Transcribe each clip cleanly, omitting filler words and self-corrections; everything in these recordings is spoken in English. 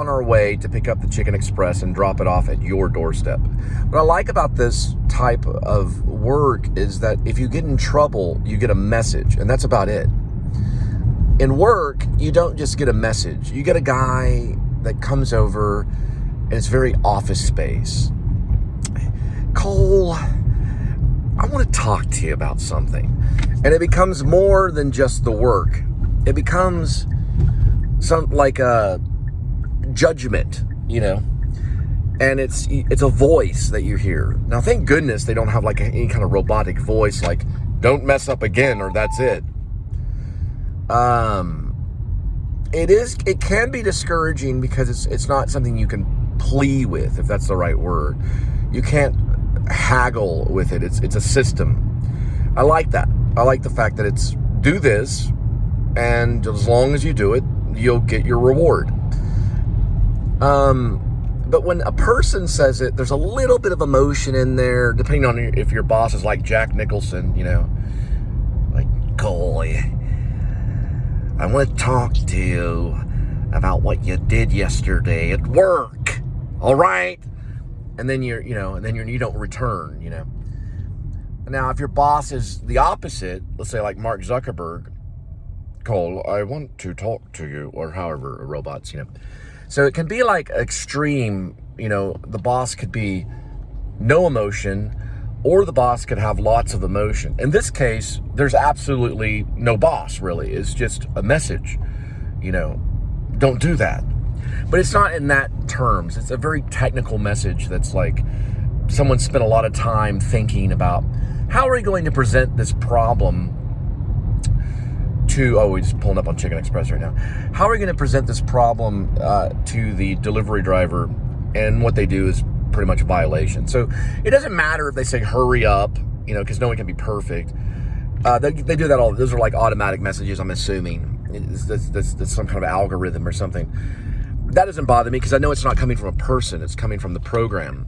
on our way to pick up the Chicken Express and drop it off at your doorstep. What I like about this type of work is that if you get in trouble, you get a message, and that's about it. In work, you don't just get a message. You get a guy that comes over, and it's very office space. Cole, I want to talk to you about something. And it becomes more than just the work. It becomes some like a judgment, you know, and it's a voice that you hear. Now, thank goodness they don't have like any kind of robotic voice, like "don't mess up again" or "that's it." It can be discouraging because it's not something you can plea with, if that's the right word. You can't haggle with it. It's a system. I like that. I like the fact that it's do this, and as long as you do it, you'll get your reward. But when a person says it, there's a little bit of emotion in there, depending on if your boss is like Jack Nicholson, you know, like, Cole, I want to talk to you about what you did yesterday at work. All right. And then you don't return, you know. Now, if your boss is the opposite, let's say like Mark Zuckerberg, Cole, I want to talk to you, or however, robots, you know. So it can be like extreme, you know, the boss could be no emotion, or the boss could have lots of emotion. In this case, there's absolutely no boss, really. It's just a message, you know, don't do that. But it's not in that terms. It's a very technical message that's like someone spent a lot of time thinking about how are we going to present this problem to, we're just pulling up on Chicken Express right now. How are we going to present this problem to the delivery driver? And what they do is pretty much a violation. So it doesn't matter if they say hurry up, you know, because no one can be perfect. They do that all. Those are like automatic messages, I'm assuming. That's some kind of algorithm or something. That doesn't bother me because I know it's not coming from a person. It's coming from the program.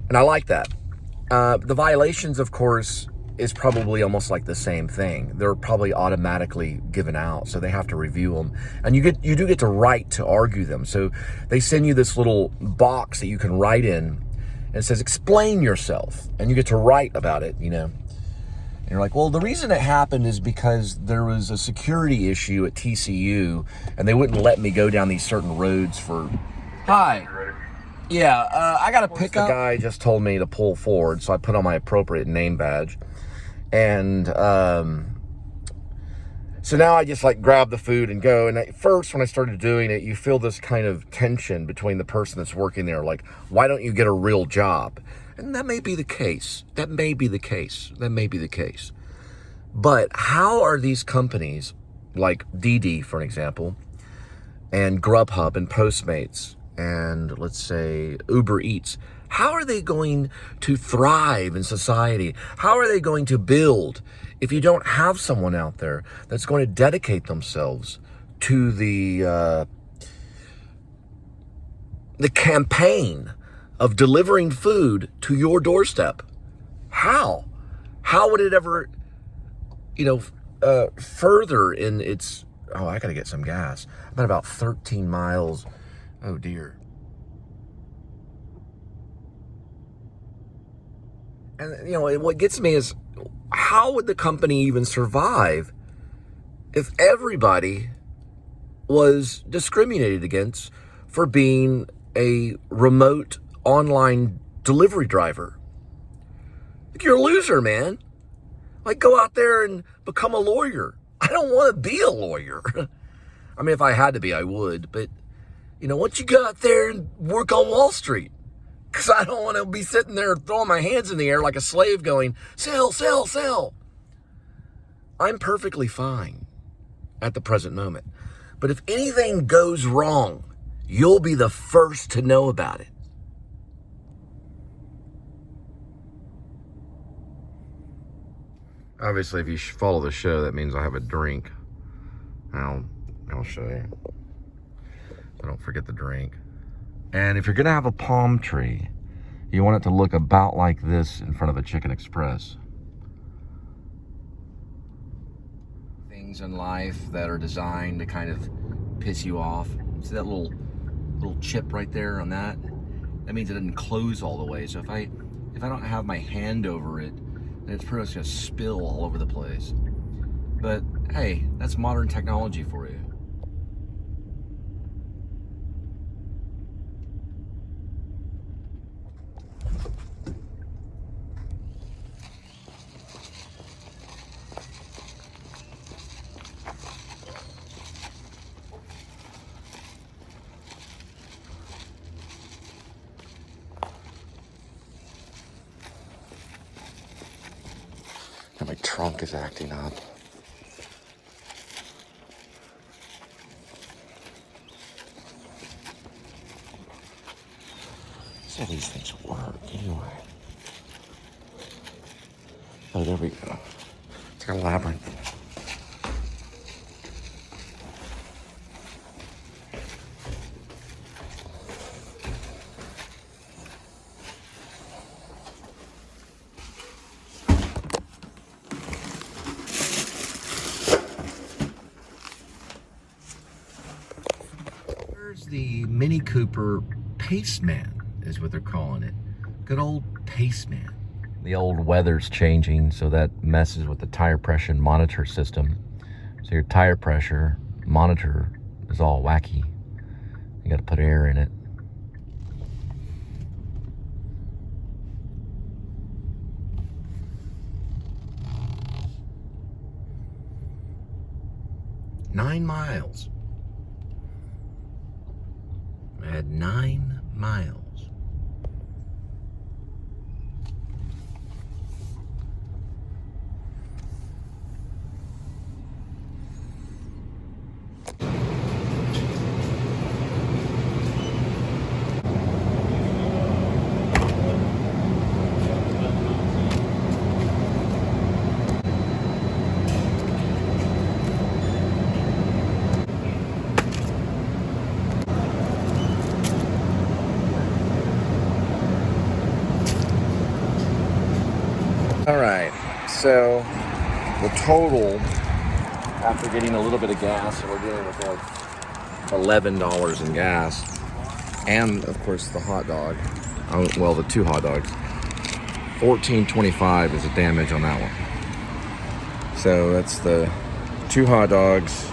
And I like that. The violations, of course, is probably almost like the same thing. They're probably automatically given out, so they have to review them. And you do get to write to argue them. So they send you this little box that you can write in, and it says, explain yourself. And you get to write about it, you know. And you're like, well, the reason it happened is because there was a security issue at TCU, and they wouldn't let me go down these certain roads for... Hi. Yeah, I got to pick up... The guy just told me to pull forward, so I put on my appropriate name badge. And so now I just like grab the food and go. And at first, when I started doing it, you feel this kind of tension between the person that's working there. Like, why don't you get a real job? And that may be the case. That may be the case. But how are these companies, like DD, for an example, and Grubhub and Postmates, and let's say Uber Eats, how are they going to thrive in society? How are they going to build if you don't have someone out there that's going to dedicate themselves to the campaign of delivering food to your doorstep? How would it ever, further in its... Oh, I got to get some gas. I'm at about 13 miles. Oh, dear. And, what gets me is, how would the company even survive if everybody was discriminated against for being a remote online delivery driver? Like, you're a loser, man. Like, go out there and become a lawyer. I don't want to be a lawyer. I mean, if I had to be, I would. But, once you go out there and work on Wall Street, because I don't want to be sitting there throwing my hands in the air like a slave going, sell, sell, sell. I'm perfectly fine at the present moment. But if anything goes wrong, you'll be the first to know about it. Obviously, if you follow the show, that means I have a drink. I'll show you. So don't forget the drink. And if you're going to have a palm tree, you want it to look about like this in front of a Chicken Express. Things in life that are designed to kind of piss you off. See that little little chip right there on that. That means it doesn't close all the way. So if I don't have my hand over it, then it's pretty much gonna spill all over the place. But hey, that's modern technology for you. My trunk is acting up. So these things work anyway. Oh, there we go. It's like a labyrinth. The Mini Cooper Paceman is what they're calling it. Good old Paceman. The old weather's changing, so that messes with the tire pressure monitor system. So your tire pressure monitor is all wacky. You got to put air in it. Nine miles. I had 9 miles. All right, so the total, after getting a little bit of gas, so we're dealing with like $11 in gas, and of course the hot dog, well, the 2 hot dogs, $14.25 is the damage on that one. So that's the 2 hot dogs,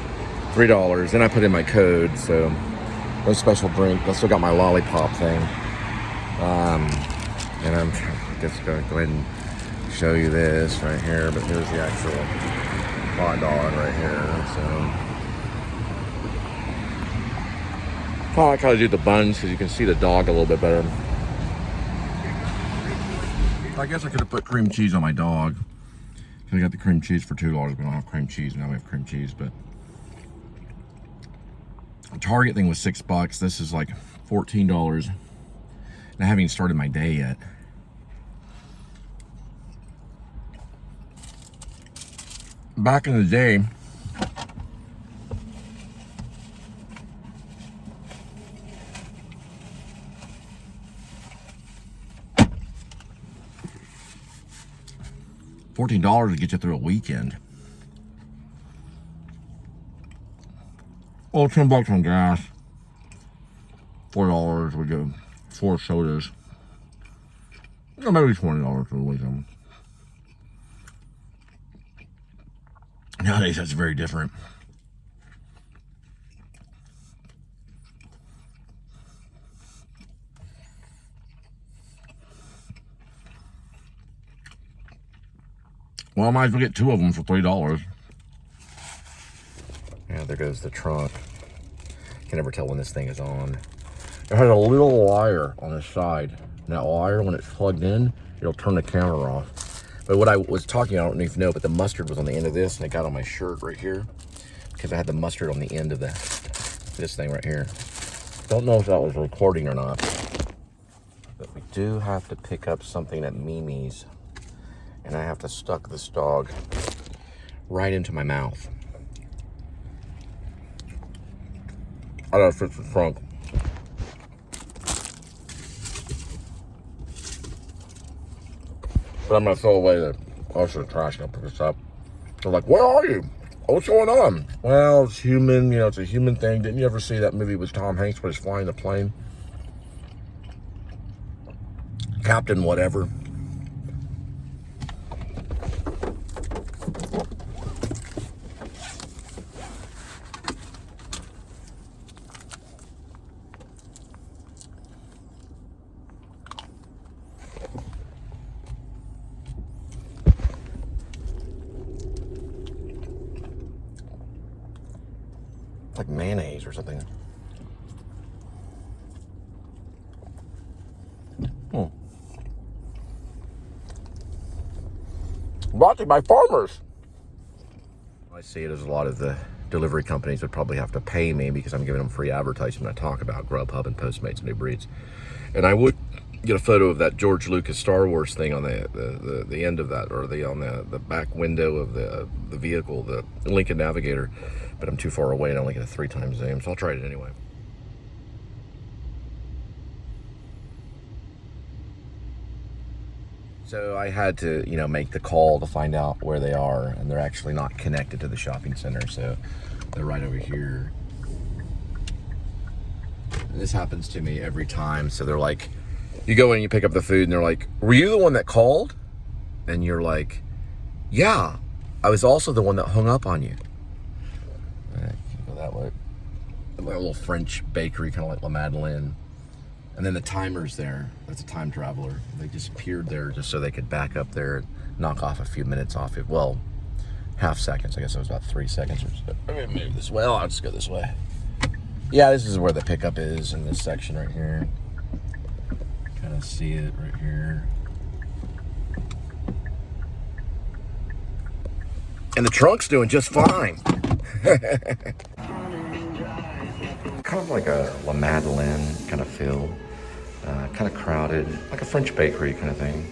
$3. Then I put in my code, so no special drink. I still got my lollipop thing, and I'm just going to go ahead and show you this right here, but here's the actual hot dog right here. So I like how they do the buns because you can see the dog a little bit better. I guess I could have put cream cheese on my dog. I got the cream cheese for $2. We don't have cream cheese now. We have cream cheese, but the Target thing was $6. This is like $14, and I haven't even started my day yet. Back in the day, $14 to get you through a weekend. Well, $10 on gas. $4 we get 4 sodas. Or maybe $20 for the weekend. Nowadays, that's very different. Well, I might as well get 2 of them for $3. Yeah, there goes the trunk. Can never tell when this thing is on. It has a little wire on the side. And that wire, when it's plugged in, it'll turn the camera off. But what I was talking, I don't know if you know, but the mustard was on the end of this, and it got on my shirt right here because I had the mustard on the end of this thing right here. Don't know if that was recording or not, but we do have to pick up something at Mimi's, and I have to stuck this dog right into my mouth. I gotta fix the trunk. But I'm gonna throw away the rest of the trash. I'll pick this up. They're like, "Where are you?" what's going on? Well, it's human, you know, it's a human thing. Didn't you ever see that movie with Tom Hanks where he's flying the plane? Captain whatever. Like mayonnaise or something. Brought to you by farmers. I see it as a lot of the delivery companies would probably have to pay me because I'm giving them free advertising when I talk about Grubhub and Postmates and New Breeds. And I would get a photo of that George Lucas Star Wars thing on the end of that, or on the back window of the vehicle, the Lincoln Navigator, but I'm too far away and I only get a 3x zoom, so I'll try it anyway. So I had to, you know, make the call to find out where they are, and they're actually not connected to the shopping center, so they're right over here. And this happens to me every time. So they're like, you go in and you pick up the food and they're like, were you the one that called? And you're like, yeah, I was also the one that hung up on you. All right, go that way. A little French bakery, kind of like La Madeleine. And then the timer's there. That's a time traveler. They just appeared there just so they could back up there and knock off a few minutes off it. Well, half seconds. I guess it was about 3 seconds or so. I'm gonna move this way. I'll just go this way. Yeah, this is where the pickup is in this section right here. Kind of see it right here. And the trunk's doing just fine. Kind of like a La Madeleine kind of feel. Kind of crowded, like a French bakery kind of thing.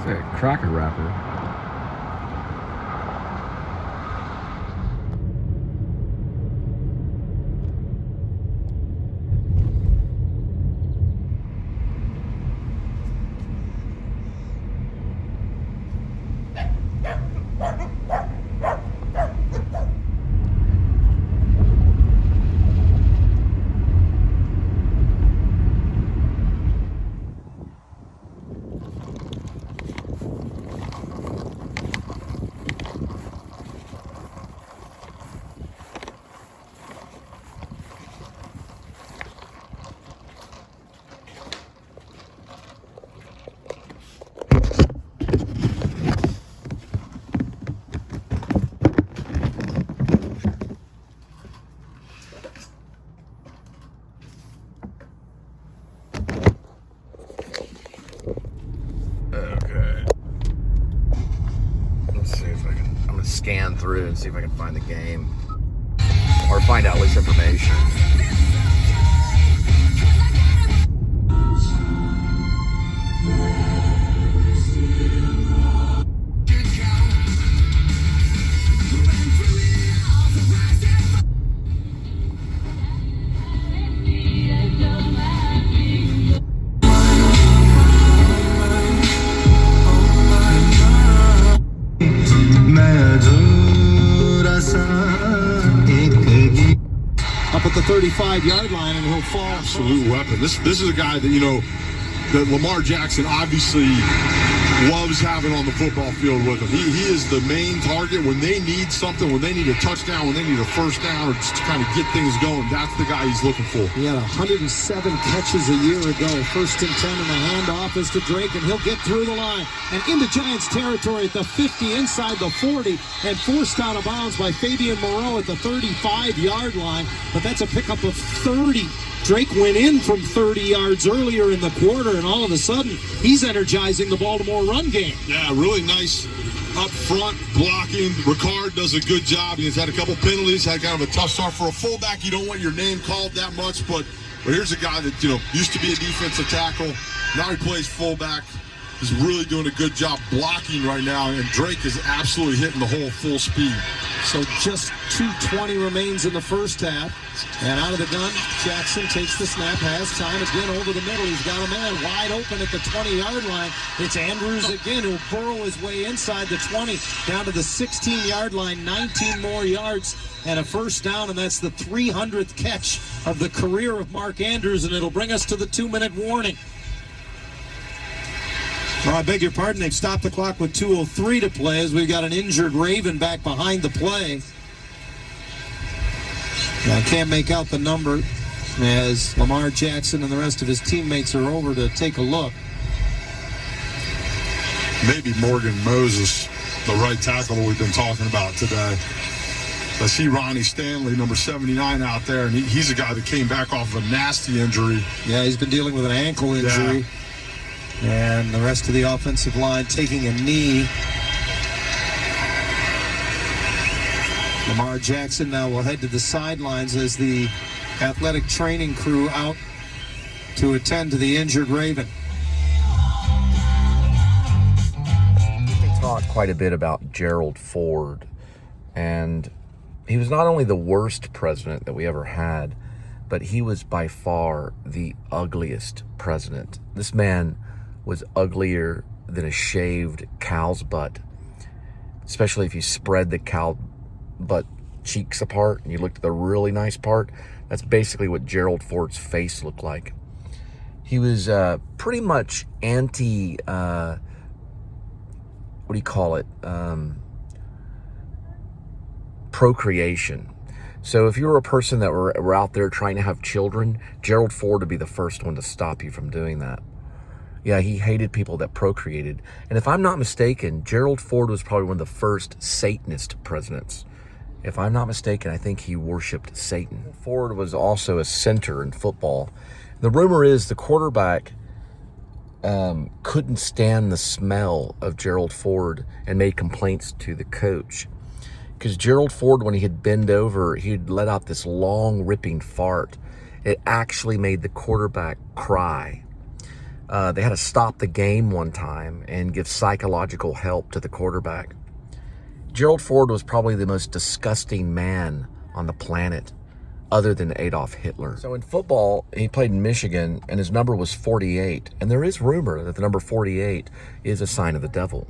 It's a cracker wrapper. scan through and see if I can find the game. Or find out at least information. Up at the 35-yard line, and he'll fall. Absolute weapon. This is a guy that, you know, that Lamar Jackson obviously loves having on the football field with him. He is the main target when they need something, when they need a touchdown, when they need a first down, or just to kind of get things going. That's the guy he's looking for. He had 107 catches a year ago. 1st and 10, and the handoff is to Drake, and he'll get through the line and into Giants territory at the 50, inside the 40, and forced out of bounds by Fabian Moreau at the 35-yard line. But that's a pickup of 30. Drake went in from 30 yards earlier in the quarter, and all of a sudden, he's energizing the Baltimore run game. Yeah, really nice up front blocking. Ricard does a good job. He's had a couple penalties, had kind of a tough start. For a fullback, you don't want your name called that much, but here's a guy that, you know, used to be a defensive tackle. Now he plays fullback. He's really doing a good job blocking right now, and Drake is absolutely hitting the hole full speed. So just 2:20 remains in the first half. And out of the gun, Jackson takes the snap, has time again over the middle. He's got a man wide open at the 20-yard line. It's Andrews again who'll burrow his way inside the 20, down to the 16-yard line, 19 more yards and a first down, and that's the 300th catch of the career of Mark Andrews, and it'll bring us to the 2-minute warning. Oh, I beg your pardon, they've stopped the clock with 2:03 to play as we've got an injured Raven back behind the play. I can't make out the number as Lamar Jackson and the rest of his teammates are over to take a look. Maybe Morgan Moses, the right tackle we've been talking about today. I see Ronnie Stanley, number 79, out there, and he's a guy that came back off of a nasty injury. Yeah, he's been dealing with an ankle injury. Yeah. And the rest of the offensive line taking a knee. Lamar Jackson now will head to the sidelines as the athletic training crew out to attend to the injured Raven. They talk quite a bit about Gerald Ford, and he was not only the worst president that we ever had, but he was by far the ugliest president. This man was uglier than a shaved cow's butt, especially if you spread the cow butt cheeks apart and you looked at the really nice part. That's basically what Gerald Ford's face looked like. He was pretty much anti, what do you call it? Procreation. So if you were a person that were out there trying to have children, Gerald Ford would be the first one to stop you from doing that. Yeah, he hated people that procreated. And if I'm not mistaken, Gerald Ford was probably one of the first Satanist presidents. If I'm not mistaken, I think he worshipped Satan. Ford was also a center in football. The rumor is the quarterback couldn't stand the smell of Gerald Ford and made complaints to the coach. Because Gerald Ford, when he'd bend over, he'd let out this long, ripping fart. It actually made the quarterback cry. They had to stop the game one time and give psychological help to the quarterback. Gerald Ford was probably the most disgusting man on the planet, other than Adolf Hitler. So in football, he played in Michigan, and his number was 48. And there is rumor that the number 48 is a sign of the devil.